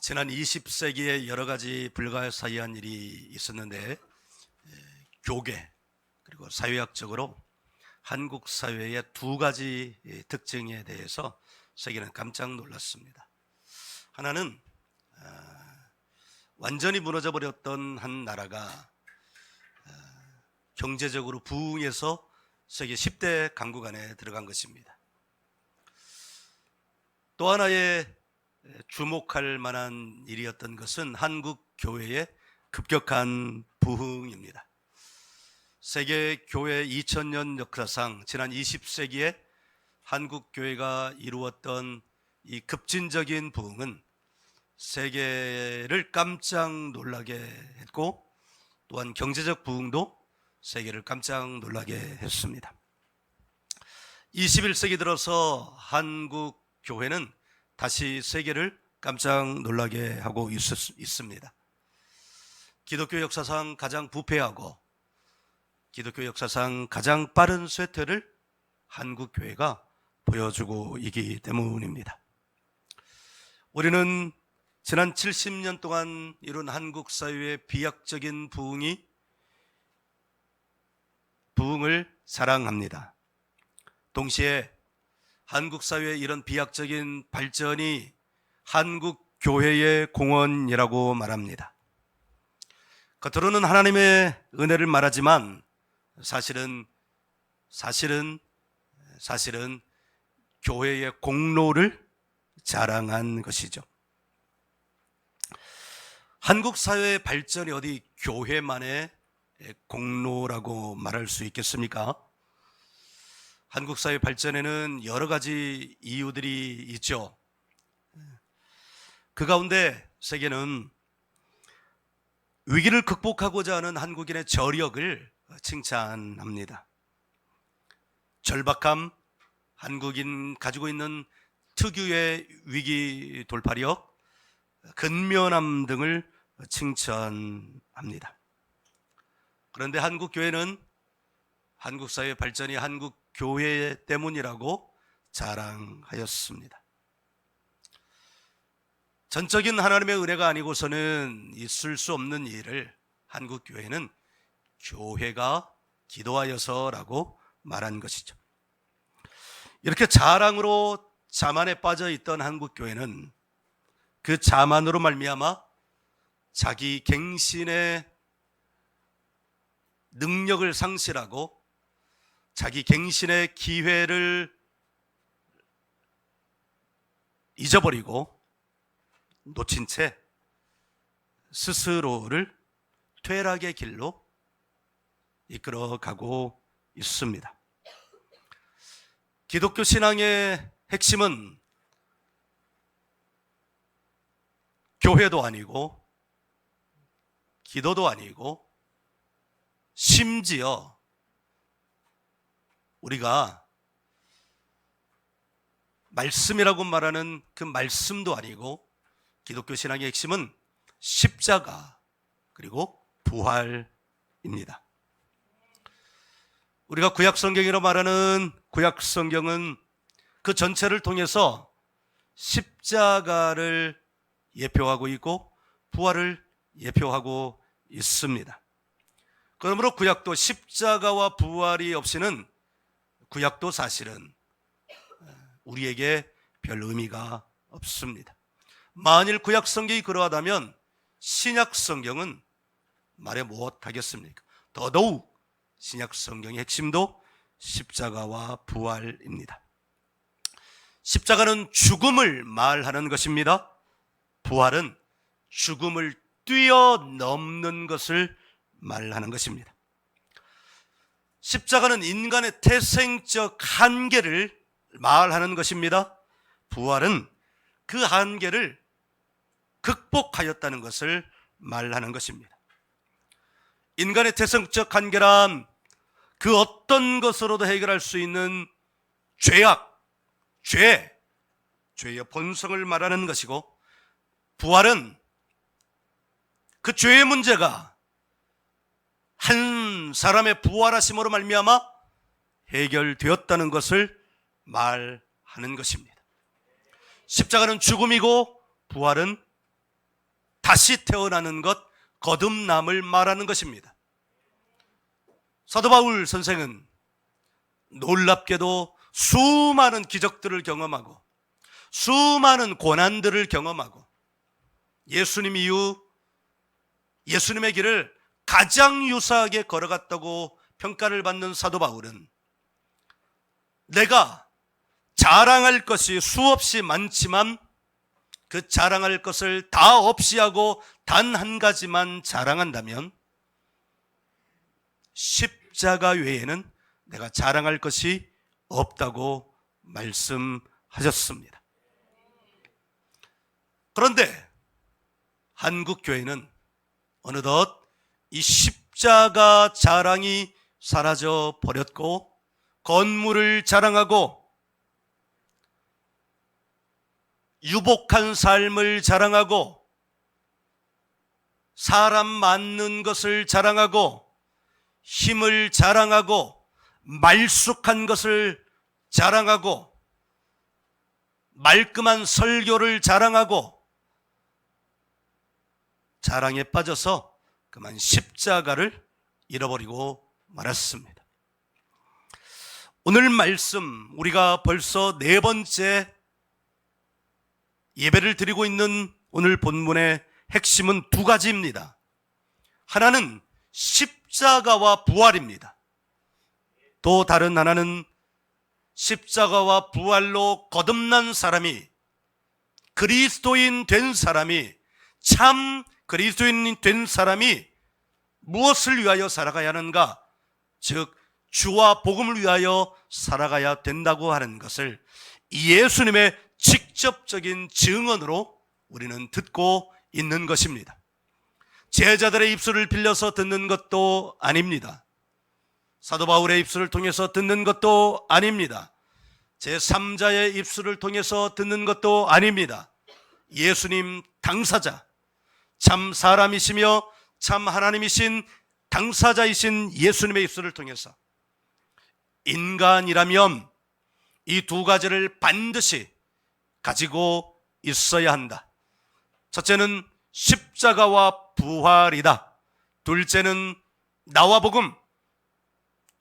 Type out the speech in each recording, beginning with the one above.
지난 20세기에 여러 가지 불가사의한 일이 있었는데 교계 그리고 사회학적으로 한국 사회의 두 가지 특징에 대해서 세계는 깜짝 놀랐습니다. 하나는 완전히 무너져 버렸던 한 나라가 경제적으로 부흥해서 세계 10대 강국 안에 들어간 것입니다. 또 하나의 주목할 만한 일이었던 것은 한국 교회의 급격한 부흥입니다. 세계 교회 2000년 역사상 지난 20세기에 한국 교회가 이루었던 이 급진적인 부흥은 세계를 깜짝 놀라게 했고, 또한 경제적 부흥도 세계를 깜짝 놀라게 했습니다. 21세기 들어서 한국 교회는 다시 세계를 깜짝 놀라게 하고 있습니다. 기독교 역사상 가장 부패하고 기독교 역사상 가장 빠른 쇠퇴를 한국 교회가 보여주고 있기 때문입니다. 우리는 지난 70년 동안 이룬 한국 사회의 비약적인 부흥을 자랑합니다. 동시에 한국 사회의 이런 비약적인 발전이 한국 교회의 공헌이라고 말합니다. 겉으로는 하나님의 은혜를 말하지만 사실은 교회의 공로를 자랑한 것이죠. 한국 사회의 발전이 어디 교회만의 공로라고 말할 수 있겠습니까? 한국 사회 발전에는 여러 가지 이유들이 있죠. 그 가운데 세계는 위기를 극복하고자 하는 한국인의 저력을 칭찬합니다. 절박함, 한국인 가지고 있는 특유의 위기 돌파력, 근면함 등을 칭찬합니다. 그런데 한국 교회는 한국 사회 발전이 한국 교회 때문이라고 자랑하였습니다. 전적인 하나님의 은혜가 아니고서는 있을 수 없는 일을 한국 교회는 교회가 기도하여서라고 말한 것이죠. 이렇게 자랑으로 자만에 빠져 있던 한국 교회는 그 자만으로 말미암아 자기 갱신의 능력을 상실하고 자기 갱신의 기회를 잊어버리고 놓친 채 스스로를 퇴락의 길로 이끌어가고 있습니다. 기독교 신앙의 핵심은 교회도 아니고 기도도 아니고 심지어 우리가 말씀이라고 말하는 그 말씀도 아니고 기독교 신앙의 핵심은 십자가 그리고 부활입니다. 우리가 구약성경이라고 말하는 구약성경은 그 전체를 통해서 십자가를 예표하고 있고 부활을 예표하고 있습니다. 그러므로 구약도 십자가와 부활이 없이는 구약도 사실은 우리에게 별 의미가 없습니다. 만일 구약 성경이 그러하다면 신약 성경은 말해 못하겠습니까? 더더욱 신약 성경의 핵심도 십자가와 부활입니다. 십자가는 죽음을 말하는 것입니다. 부활은 죽음을 뛰어넘는 것을 말하는 것입니다. 십자가는 인간의 태생적 한계를 말하는 것입니다. 부활은 그 한계를 극복하였다는 것을 말하는 것입니다. 인간의 태생적 한계란 그 어떤 것으로도 해결할 수 있는 죄의 본성을 말하는 것이고, 부활은 그 죄의 문제가 한 사람의 부활하심으로 말미암아 해결되었다는 것을 말하는 것입니다. 십자가는 죽음이고 부활은 다시 태어나는 것, 거듭남을 말하는 것입니다. 사도 바울 선생은 놀랍게도 수많은 기적들을 경험하고 수많은 고난들을 경험하고 예수님 이후 예수님의 길을 가장 유사하게 걸어갔다고 평가를 받는 사도 바울은 내가 자랑할 것이 수없이 많지만 그 자랑할 것을 다 없이 하고 단 한 가지만 자랑한다면 십자가 외에는 내가 자랑할 것이 없다고 말씀하셨습니다. 그런데 한국 교회는 어느덧 이 십자가 자랑이 사라져 버렸고 건물을 자랑하고 유복한 삶을 자랑하고 사람 맞는 것을 자랑하고 힘을 자랑하고 말쑥한 것을 자랑하고 말끔한 설교를 자랑하고 자랑에 빠져서 그만 십자가를 잃어버리고 말았습니다. 오늘 말씀 우리가 벌써 4번째 예배를 드리고 있는 오늘 본문의 핵심은 2가지입니다. 하나는 십자가와 부활입니다. 또 다른 하나는 십자가와 부활로 거듭난 사람이 그리스도인 된 사람이 참 그리스도인 된 사람이 무엇을 위하여 살아가야 하는가? 즉 주와 복음을 위하여 살아가야 된다고 하는 것을 예수님의 직접적인 증언으로 우리는 듣고 있는 것입니다. 제자들의 입술을 빌려서 듣는 것도 아닙니다. 사도 바울의 입술을 통해서 듣는 것도 아닙니다. 제3자의 입술을 통해서 듣는 것도 아닙니다. 예수님 당사자, 참 사람이시며 참 하나님이신 당사자이신 예수님의 입술을 통해서 인간이라면 이 2가지를 반드시 가지고 있어야 한다. 첫째는 십자가와 부활이다. 둘째는 나와 복음,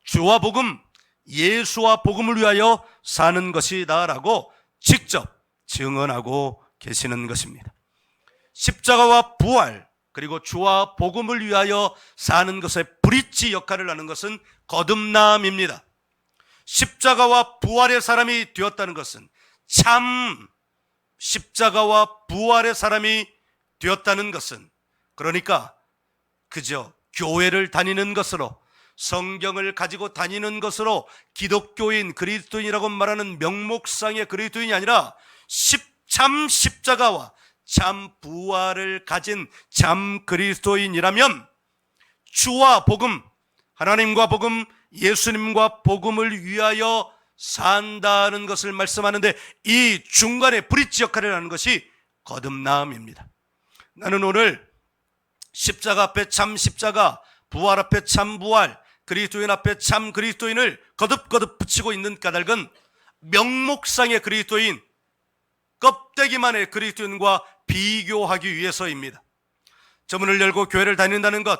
주와 복음, 예수와 복음을 위하여 사는 것이다 라고 직접 증언하고 계시는 것입니다. 십자가와 부활 그리고 주와 복음을 위하여 사는 것의 브릿지 역할을 하는 것은 거듭남입니다. 십자가와 부활의 사람이 되었다는 것은 참 십자가와 부활의 사람이 되었다는 것은 그러니까 그저 교회를 다니는 것으로 성경을 가지고 다니는 것으로 기독교인 그리스도인이라고 말하는 명목상의 그리스도인이 아니라 참 십자가와 참 부활을 가진 참 그리스도인이라면 주와 복음, 하나님과 복음, 예수님과 복음을 위하여 산다는 것을 말씀하는데 이 중간에 브릿지 역할을 하는 것이 거듭남입니다. 나는 오늘 십자가 앞에 참 십자가, 부활 앞에 참 부활, 그리스도인 앞에 참 그리스도인을 거듭거듭 붙이고 있는 까닭은 명목상의 그리스도인, 껍데기만의 그리스도인과 비교하기 위해서입니다. 저문을 열고 교회를 다닌다는 것,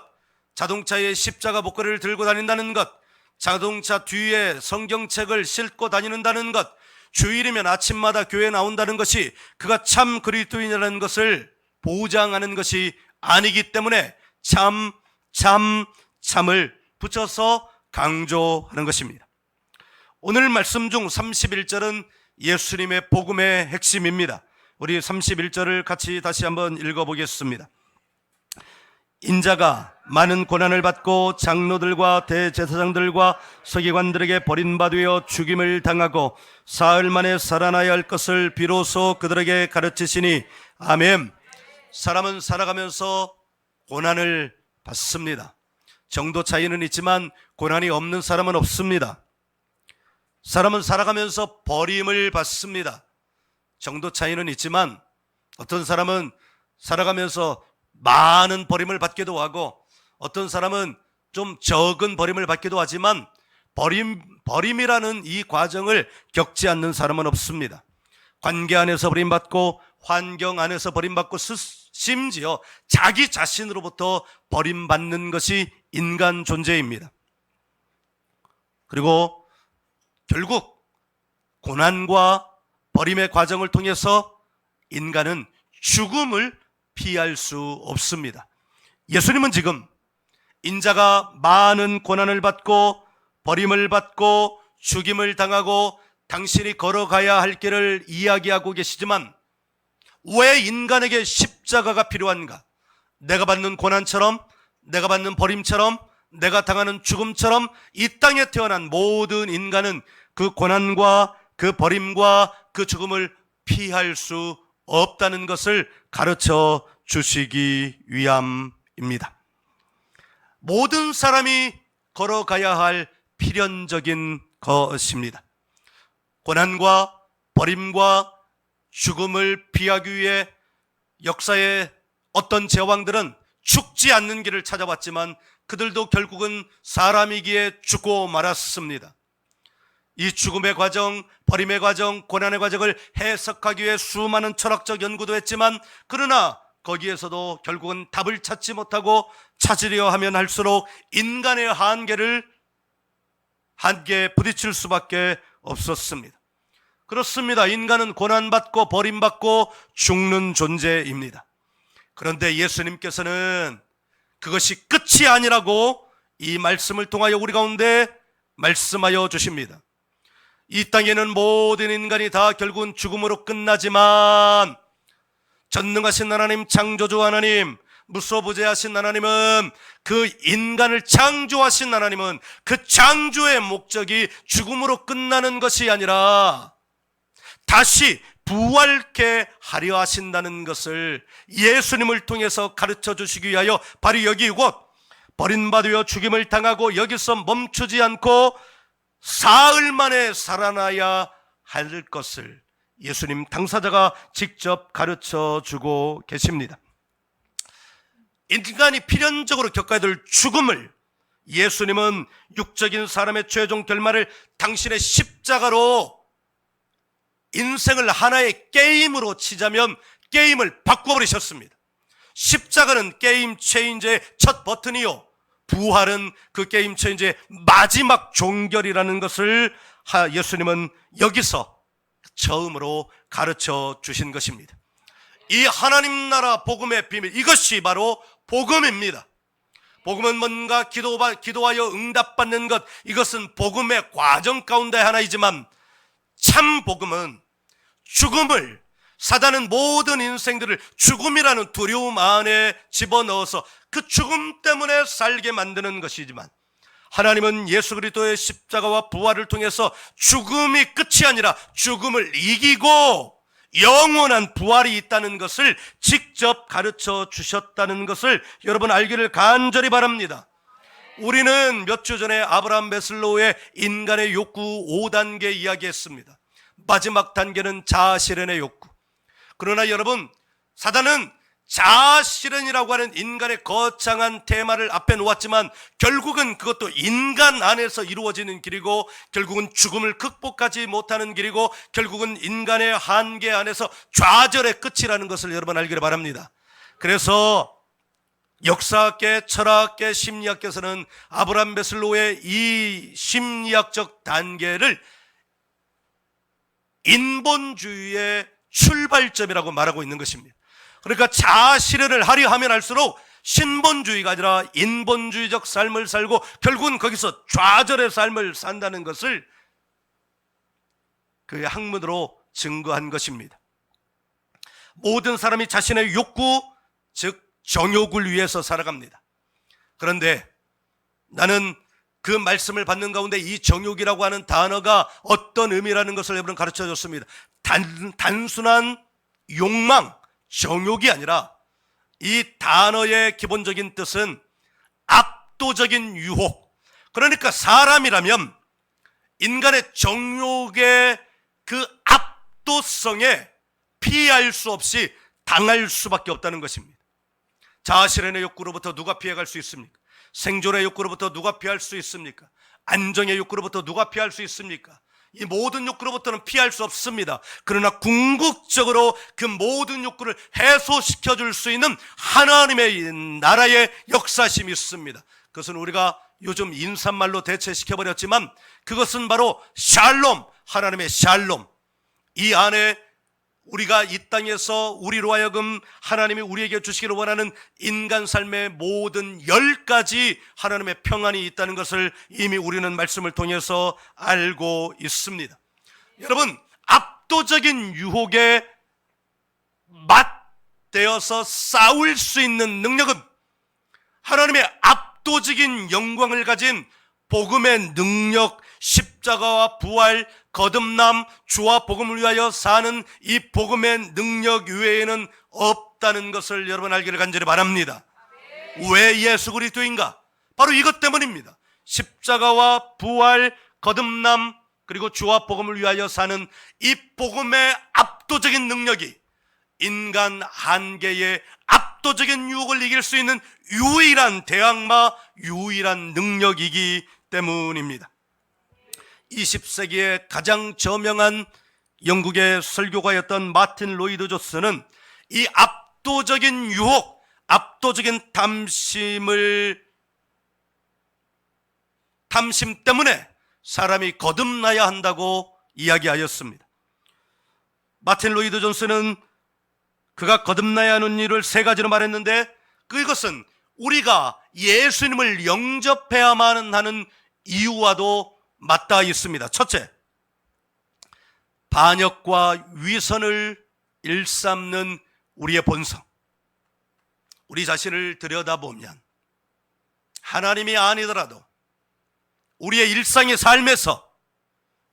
자동차에 십자가 목걸이를 들고 다닌다는 것, 자동차 뒤에 성경책을 싣고 다니는다는 것, 주일이면 아침마다 교회에 나온다는 것이 그가 참 그리스도인이라는 것을 보장하는 것이 아니기 때문에 참을 붙여서 강조하는 것입니다. 오늘 말씀 중 31절은 예수님의 복음의 핵심입니다. 우리 31절을 같이 다시 한번 읽어보겠습니다. 인자가 많은 고난을 받고 장로들과 대제사장들과 서기관들에게 버림받아 죽임을 당하고 사흘 만에 살아나야 할 것을 비로소 그들에게 가르치시니 아멘. 사람은 살아가면서 고난을 받습니다. 정도 차이는 있지만 고난이 없는 사람은 없습니다. 사람은 살아가면서 버림을 받습니다. 정도 차이는 있지만 어떤 사람은 살아가면서 많은 버림을 받기도 하고 어떤 사람은 좀 적은 버림을 받기도 하지만 버림이라는 이 과정을 겪지 않는 사람은 없습니다. 관계 안에서 버림받고 환경 안에서 버림받고 심지어 자기 자신으로부터 버림받는 것이 인간 존재입니다. 그리고 결국 고난과 버림의 과정을 통해서 인간은 죽음을 피할 수 없습니다. 예수님은 지금 인자가 많은 고난을 받고 버림을 받고 죽임을 당하고 당신이 걸어가야 할 길을 이야기하고 계시지만, 왜 인간에게 십자가가 필요한가? 내가 받는 고난처럼, 내가 받는 버림처럼, 내가 당하는 죽음처럼 이 땅에 태어난 모든 인간은 그 고난과 그 버림과 그 죽음을 피할 수 없다는 것을 가르쳐 주시기 위함입니다. 모든 사람이 걸어가야 할 필연적인 것입니다. 고난과 버림과 죽음을 피하기 위해 역사의 어떤 제왕들은 죽지 않는 길을 찾아봤지만 그들도 결국은 사람이기에 죽고 말았습니다. 이 죽음의 과정, 버림의 과정, 고난의 과정을 해석하기 위해 수많은 철학적 연구도 했지만, 그러나 거기에서도 결국은 답을 찾지 못하고 찾으려 하면 할수록 인간의 한계에 부딪힐 수밖에 없었습니다. 그렇습니다. 인간은 고난받고 버림받고 죽는 존재입니다. 그런데 예수님께서는 그것이 끝이 아니라고 이 말씀을 통하여 우리 가운데 말씀하여 주십니다. 이 땅에는 모든 인간이 다 결국은 죽음으로 끝나지만, 전능하신 하나님, 창조주 하나님, 무소부재하신 하나님은, 그 인간을 창조하신 하나님은 그 창조의 목적이 죽음으로 끝나는 것이 아니라 다시 부활케 하려 하신다는 것을 예수님을 통해서 가르쳐 주시기 위하여 바로 여기 이곳 버림받으며 죽임을 당하고 여기서 멈추지 않고 사흘 만에 살아나야 할 것을 예수님 당사자가 직접 가르쳐 주고 계십니다. 인간이 필연적으로 겪어야 될 죽음을 예수님은 육적인 사람의 최종 결말을 당신의 십자가로, 인생을 하나의 게임으로 치자면 게임을 바꿔버리셨습니다. 십자가는 게임 체인저의 첫 버튼이요, 부활은 그 게임 체인저의 마지막 종결이라는 것을 예수님은 여기서 처음으로 가르쳐 주신 것입니다. 이 하나님 나라 복음의 비밀, 이것이 바로 복음입니다. 복음은 뭔가 기도하여 응답받는 것, 이것은 복음의 과정 가운데 하나이지만, 참 복음은 죽음을, 사단은 모든 인생들을 죽음이라는 두려움 안에 집어넣어서 그 죽음 때문에 살게 만드는 것이지만, 하나님은 예수 그리스도의 십자가와 부활을 통해서 죽음이 끝이 아니라 죽음을 이기고 영원한 부활이 있다는 것을 직접 가르쳐 주셨다는 것을 여러분 알기를 간절히 바랍니다. 우리는 몇 주 전에 아브라함 매슬로우의 인간의 욕구 5단계 이야기했습니다. 마지막 단계는 자아실현의 욕구. 그러나 여러분, 사단은 자아실현이라고 하는 인간의 거창한 테마를 앞에 놓았지만, 결국은 그것도 인간 안에서 이루어지는 길이고, 결국은 죽음을 극복하지 못하는 길이고, 결국은 인간의 한계 안에서 좌절의 끝이라는 것을 여러분 알기를 바랍니다. 그래서 역사학계, 철학계, 심리학계에서는 아브라함 매슬로우의 이 심리학적 단계를 인본주의의 출발점이라고 말하고 있는 것입니다. 그러니까 자아 실현을 하려 하면 할수록 신본주의가 아니라 인본주의적 삶을 살고 결국은 거기서 좌절의 삶을 산다는 것을 그의 학문으로 증거한 것입니다. 모든 사람이 자신의 욕구, 즉 정욕을 위해서 살아갑니다. 그런데 나는 그 말씀을 받는 가운데 이 정욕이라고 하는 단어가 어떤 의미라는 것을 여러분 가르쳐 줬습니다. 단순한 욕망, 정욕이 아니라 이 단어의 기본적인 뜻은 압도적인 유혹. 그러니까 사람이라면 인간의 정욕의 그 압도성에 피할 수 없이 당할 수밖에 없다는 것입니다. 자아실현의 욕구로부터 누가 피해갈 수 있습니까? 생존의 욕구로부터 누가 피할 수 있습니까? 안정의 욕구로부터 누가 피할 수 있습니까? 이 모든 욕구로부터는 피할 수 없습니다. 그러나 궁극적으로 그 모든 욕구를 해소시켜 줄 수 있는 하나님의 나라의 역사심이 있습니다. 그것은 우리가 요즘 인사말로 대체시켜버렸지만 그것은 바로 샬롬, 하나님의 샬롬. 이 안에 우리가 이 땅에서 우리로 하여금 하나님이 우리에게 주시기를 원하는 인간 삶의 모든 10가지 하나님의 평안이 있다는 것을 이미 우리는 말씀을 통해서 알고 있습니다. 여러분, 압도적인 유혹에 맞대어서 싸울 수 있는 능력은 하나님의 압도적인 영광을 가진 복음의 능력, 십자가와 부활, 거듭남, 주와 복음을 위하여 사는 이 복음의 능력 외에는 없다는 것을 여러분 알기를 간절히 바랍니다. 왜 예수 그리스도인가? 바로 이것 때문입니다. 십자가와 부활, 거듭남, 그리고 주와 복음을 위하여 사는 이 복음의 압도적인 능력이 인간 한계의 압도적인 유혹을 이길 수 있는 유일한 대항마, 유일한 능력이기 때문입니다. 20세기의 가장 저명한 영국의 설교가였던 마틴 로이드 존스는 이 압도적인 유혹, 압도적인 탐심 때문에 사람이 거듭나야 한다고 이야기하였습니다. 마틴 로이드 존스는 그가 거듭나야 하는 일을 3가지로 말했는데 그것은 우리가 예수님을 영접해야만 하는 이유와도 맞닿아 있습니다. 첫째, 반역과 위선을 일삼는 우리의 본성. 우리 자신을 들여다보면 하나님이 아니더라도 우리의 일상의 삶에서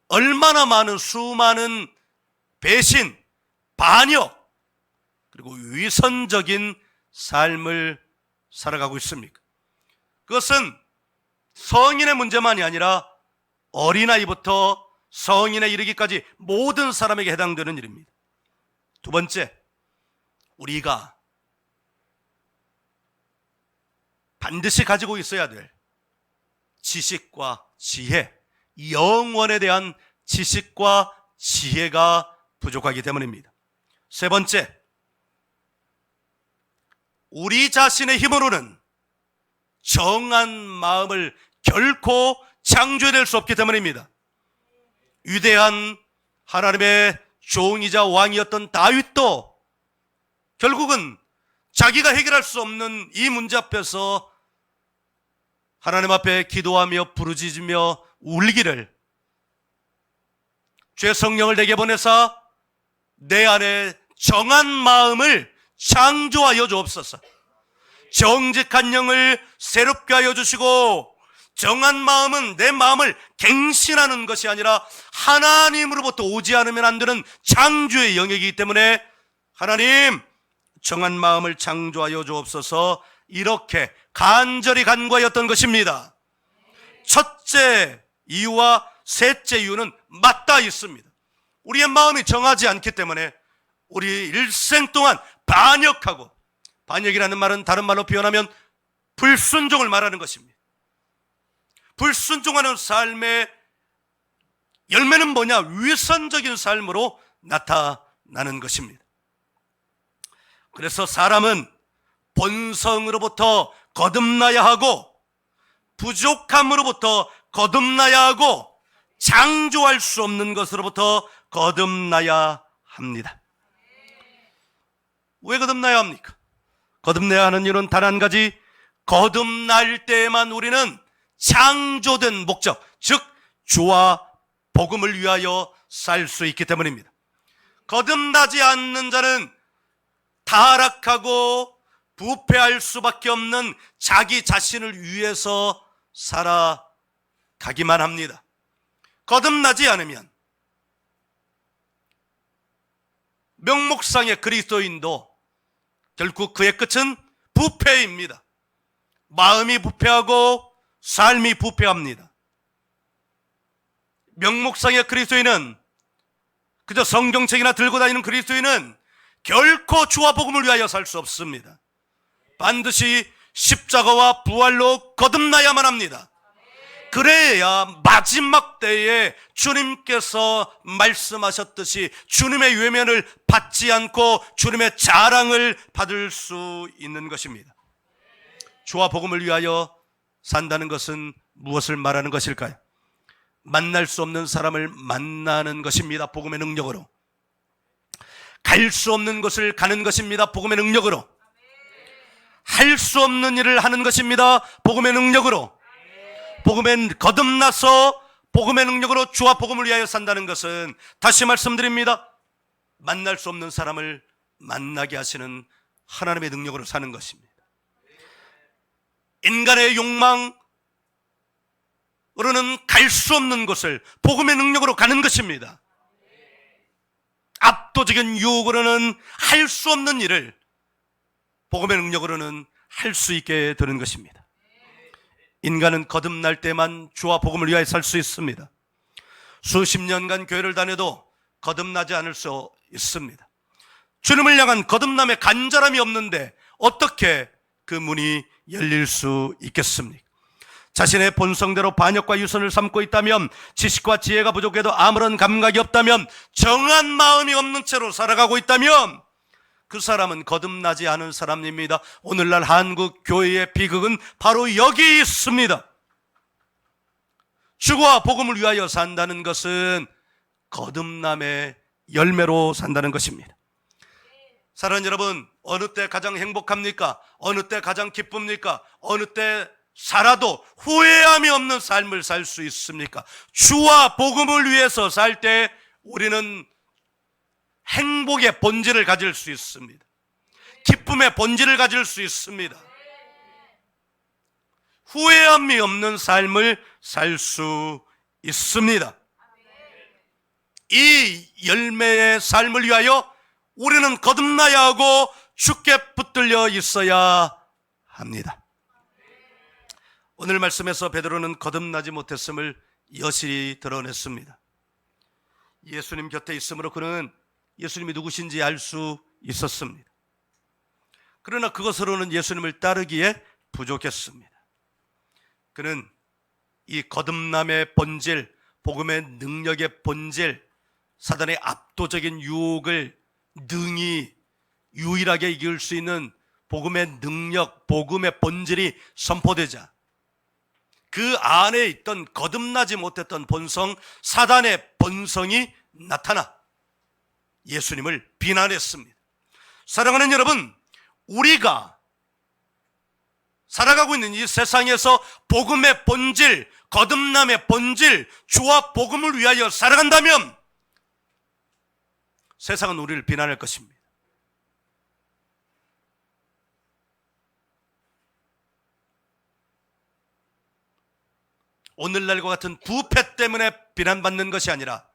얼마나 많은 수많은 배신, 반역, 그리고 위선적인 삶을 살아가고 있습니까? 그것은 성인의 문제만이 아니라 어린아이부터 성인에 이르기까지 모든 사람에게 해당되는 일입니다. 두 번째, 우리가 반드시 가지고 있어야 될 지식과 지혜, 영원에 대한 지식과 지혜가 부족하기 때문입니다. 세 번째, 우리 자신의 힘으로는 정한 마음을 결코 창조해낼 수 없기 때문입니다. 위대한 하나님의 종이자 왕이었던 다윗도 결국은 자기가 해결할 수 없는 이 문제 앞에서 하나님 앞에 기도하며 부르짖으며 울기를, 죄 성령을 내게 보내사 내 안에 정한 마음을 창조하여 주옵소서. 정직한 영을 새롭게 하여 주시고, 정한 마음은 내 마음을 갱신하는 것이 아니라 하나님으로부터 오지 않으면 안 되는 창조의 영역이기 때문에 하나님, 정한 마음을 창조하여 주옵소서, 이렇게 간절히 간구하였던 것입니다. 첫째 이유와 셋째 이유는 맞닿아 있습니다. 우리의 마음이 정하지 않기 때문에 우리 일생 동안 반역하고, 반역이라는 말은 다른 말로 표현하면 불순종을 말하는 것입니다. 불순종하는 삶의 열매는 뭐냐? 위선적인 삶으로 나타나는 것입니다. 그래서 사람은 본성으로부터 거듭나야 하고, 부족함으로부터 거듭나야 하고, 창조할 수 없는 것으로부터 거듭나야 합니다. 왜 거듭나야 합니까? 거듭나야 하는 이유는 단 한 가지, 거듭날 때에만 우리는 창조된 목적, 즉 주와 복음을 위하여 살 수 있기 때문입니다. 거듭나지 않는 자는 타락하고 부패할 수밖에 없는 자기 자신을 위해서 살아가기만 합니다. 거듭나지 않으면 명목상의 그리스도인도 결국 그의 끝은 부패입니다. 마음이 부패하고 삶이 부패합니다. 명목상의 그리스도인은, 그저 성경책이나 들고 다니는 그리스도인은 결코 주와 복음을 위하여 살 수 반드시 십자가와 부활로 거듭나야만 합니다. 그래야 마지막 때에 주님께서 말씀하셨듯이 주님의 외면을 받지 않고 주님의 자랑을 받을 수 있는 것입니다. 주와 복음을 위하여 산다는 것은 무엇을 말하는 것일까요? 만날 수 없는 사람을 만나는 것입니다. 복음의 능력으로. 갈 수 없는 곳을 가는 것입니다. 복음의 능력으로. 할 수 없는 일을 하는 것입니다. 복음의 능력으로. 복음에 거듭나서 복음의 능력으로 주와 복음을 위하여 산다는 것은, 다시 말씀드립니다, 만날 수 없는 사람을 만나게 하시는 하나님의 능력으로 사는 것입니다. 인간의 욕망으로는 갈 수 없는 곳을 복음의 능력으로 가는 것입니다. 압도적인 유혹으로는 할 수 없는 일을 복음의 능력으로는 할 수 있게 되는 것입니다. 인간은 거듭날 때만 주와 복음을 위하여 살 수 있습니다. 수십 년간 교회를 다녀도 거듭나지 않을 수 있습니다. 주님을 향한 거듭남의 간절함이 없는데 어떻게 그 문이 열릴 수 있겠습니까? 자신의 본성대로 반역과 유선을 삼고 있다면, 지식과 지혜가 부족해도 아무런 감각이 없다면, 정한 마음이 없는 채로 살아가고 있다면 그 사람은 거듭나지 않은 사람입니다. 오늘날 한국 교회의 비극은 바로 여기 있습니다. 주와 복음을 위하여 산다는 것은 거듭남의 열매로 산다는 것입니다. 사랑하는 여러분, 어느 때 가장 행복합니까? 어느 때 가장 기쁩니까? 어느 때 살아도 후회함이 없는 삶을 살 수 있습니까? 주와 복음을 위해서 살 때 우리는 행복의 본질을 가질 수 있습니다. 기쁨의 본질을 가질 수 있습니다. 후회함이 없는 삶을 살 수 있습니다. 이 열매의 삶을 위하여 우리는 거듭나야 하고 주께 붙들려 있어야 합니다. 오늘 말씀에서 베드로는 거듭나지 못했음을 여실히 드러냈습니다. 예수님 곁에 있으므로 그는 예수님이 누구신지 알 수 있었습니다. 그러나 그것으로는 예수님을 따르기에 부족했습니다. 그는 이 거듭남의 본질, 복음의 능력의 본질, 사단의 압도적인 유혹을 능히 유일하게 이길 수 있는 복음의 능력, 복음의 본질이 선포되자 그 안에 있던 거듭나지 못했던 본성, 사단의 본성이 나타나 예수님을 비난했습니다. 사랑하는 여러분, 우리가 살아가고 있는 이 세상에서 복음의 본질, 거듭남의 본질, 주와 복음을 위하여 살아간다면 세상은 우리를 비난할 것입니다. 오늘날과 같은 부패 때문에 비난받는 것이 아니라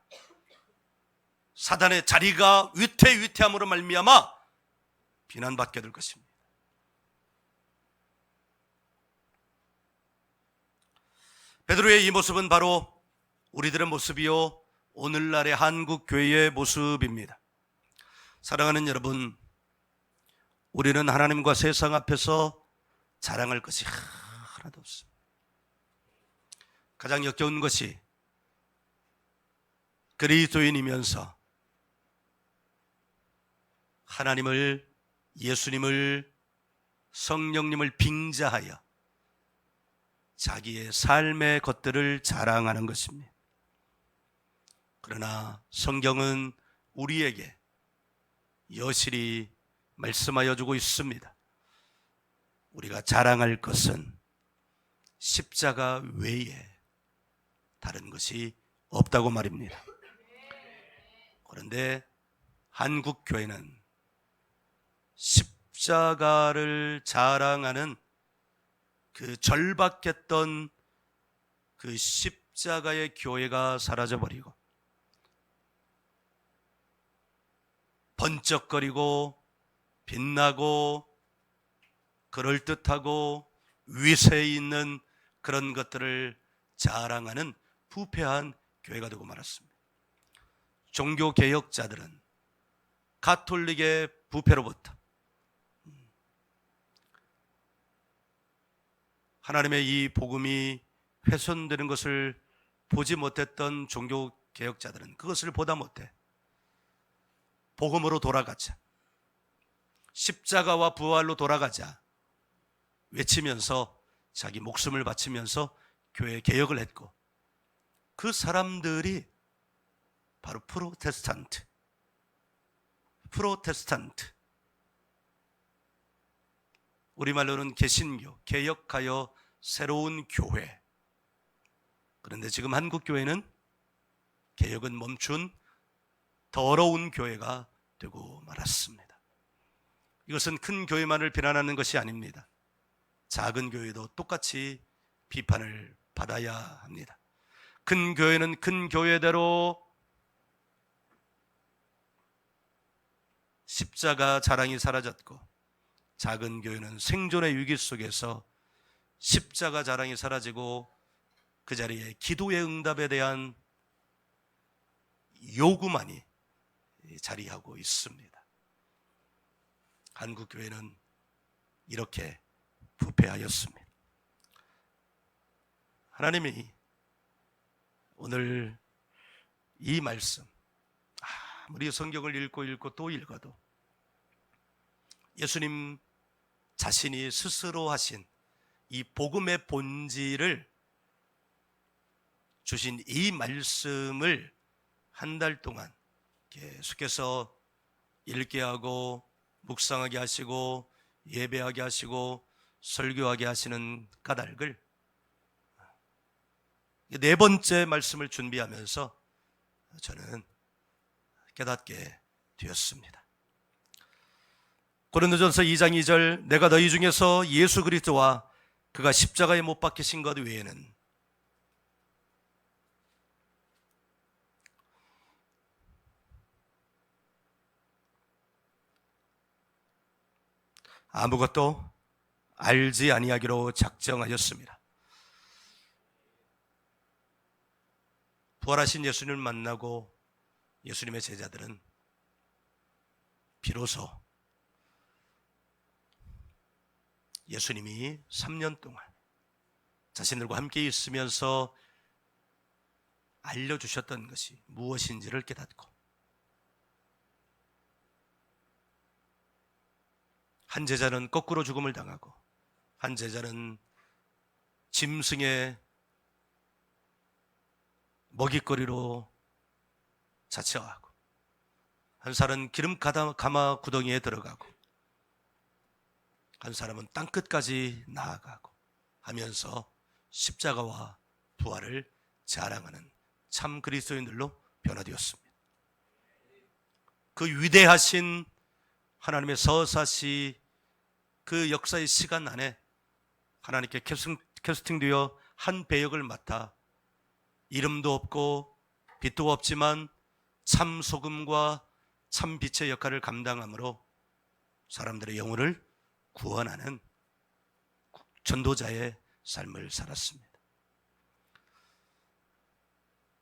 사단의 자리가 위태위태함으로 말미암아 비난받게 될 것입니다. 베드로의 이 모습은 바로 우리들의 모습이요, 오늘날의 한국 교회의 모습입니다. 사랑하는 여러분, 우리는 하나님과 세상 앞에서 자랑할 것이 하나도 없습니다. 가장 역겨운 것이 그리스도인이면서 하나님을, 예수님을, 성령님을 빙자하여 자기의 삶의 것들을 자랑하는 것입니다. 그러나 성경은 우리에게 여실히 말씀하여 주고 있습니다. 우리가 자랑할 것은 십자가 외에 다른 것이 없다고 말입니다. 그런데 한국 교회는 십자가를 자랑하는 그 절박했던 그 십자가의 교회가 사라져버리고 번쩍거리고 빛나고 그럴듯하고 위세 있는 그런 것들을 자랑하는 부패한 교회가 되고 말았습니다. 종교개혁자들은 가톨릭의 부패로부터 하나님의 이 복음이 훼손되는 것을 보지 못했던 종교개혁자들은 그것을 보다 못해 복음으로 돌아가자, 십자가와 부활로 돌아가자 외치면서 자기 목숨을 바치면서 교회 개혁을 했고, 그 사람들이 바로 프로테스탄트, 우리말로는 개신교, 개혁하여 새로운 교회. 그런데 지금 한국 교회는 개혁은 멈춘 더러운 교회가 되고 말았습니다. 이것은 큰 교회만을 비난하는 것이 아닙니다. 작은 교회도 똑같이 비판을 받아야 합니다. 큰 교회는 큰 교회대로 십자가 자랑이 사라졌고, 작은 교회는 생존의 위기 속에서 십자가 자랑이 사라지고 그 자리에 기도의 응답에 대한 요구만이 자리하고 있습니다. 한국 교회는 이렇게 부패하였습니다. 하나님이 오늘 이 말씀, 아무리 성경을 읽고 또 읽어도 예수님 자신이 스스로 하신 이 복음의 본질을 주신 이 말씀을 한 달 동안 계속해서 읽게 하고 묵상하게 하시고 예배하게 하시고 설교하게 하시는 까닭을 네 번째 말씀을 준비하면서 저는 깨닫게 되었습니다. 고린도전서 2장 2절, 내가 너희 중에서 예수 그리스도와 그가 십자가에 못 박히신 것 외에는 아무것도 알지 아니하기로 작정하였습니다. 부활하신 예수님을 만나고 예수님의 제자들은 비로소 예수님이 3년 동안 자신들과 함께 있으면서 알려주셨던 것이 무엇인지를 깨닫고, 한 제자는 거꾸로 죽음을 당하고, 한 제자는 짐승의 먹잇거리로 자처하고, 한 사람은 기름 가마 구덩이에 들어가고, 한 사람은 땅끝까지 나아가고 하면서 십자가와 부활을 자랑하는 참 그리스도인들로 변화되었습니다. 그 위대하신 하나님의 서사시, 그 역사의 시간 안에 하나님께 캐스팅되어 한 배역을 맡아 이름도 없고 빛도 없지만 참 소금과 참 빛의 역할을 감당함으로 사람들의 영혼을 구원하는 전도자의 삶을 살았습니다.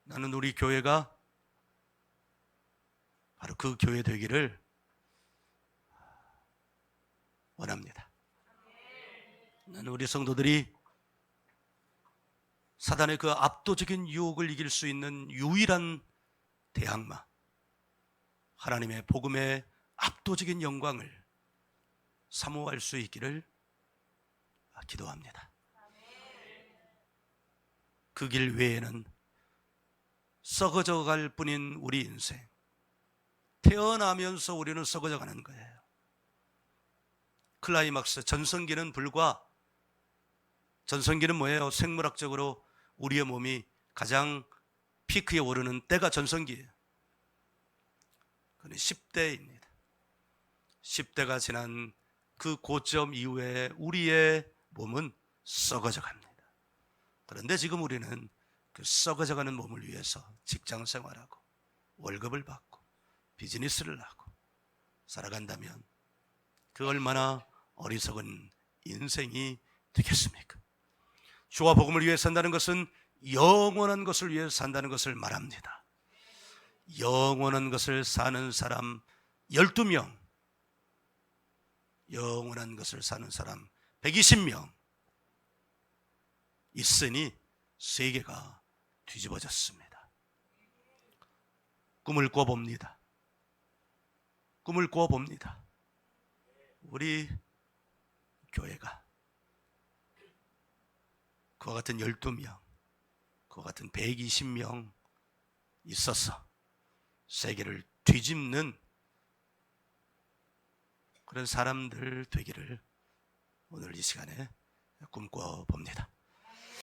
나는 우리 교회가 바로 그 교회 되기를 원합니다. 나는 우리 성도들이 사단의 그 압도적인 유혹을 이길 수 있는 유일한 대항마, 하나님의 복음의 압도적인 영광을 사모할 수 있기를 기도합니다. 그 길 외에는 썩어져 갈 뿐인 우리 인생, 태어나면서 우리는 썩어져 가는 거예요. 클라이막스, 전성기는 뭐예요? 생물학적으로 우리의 몸이 가장 피크에 오르는 때가 전성기예요. 그건 10대입니다. 10대가 지난 그 고점 이후에 우리의 몸은 썩어져 갑니다. 그런데 지금 우리는 그 썩어져 가는 몸을 위해서 직장 생활하고 월급을 받고 비즈니스를 하고 살아간다면 그 얼마나 어리석은 인생이 되겠습니까? 주와 복음을 위해 산다는 것은 영원한 것을 위해 산다는 것을 말합니다. 영원한 것을 사는 사람 12명, 영원한 것을 사는 사람 120명 있으니 세계가 뒤집어졌습니다. 꿈을 꿔봅니다. 꿈을 꿔봅니다. 우리 교회가 그와 같은 12명, 그와 같은 120명 있어서 세계를 뒤집는 그런 사람들 되기를 오늘 이 시간에 꿈꿔봅니다.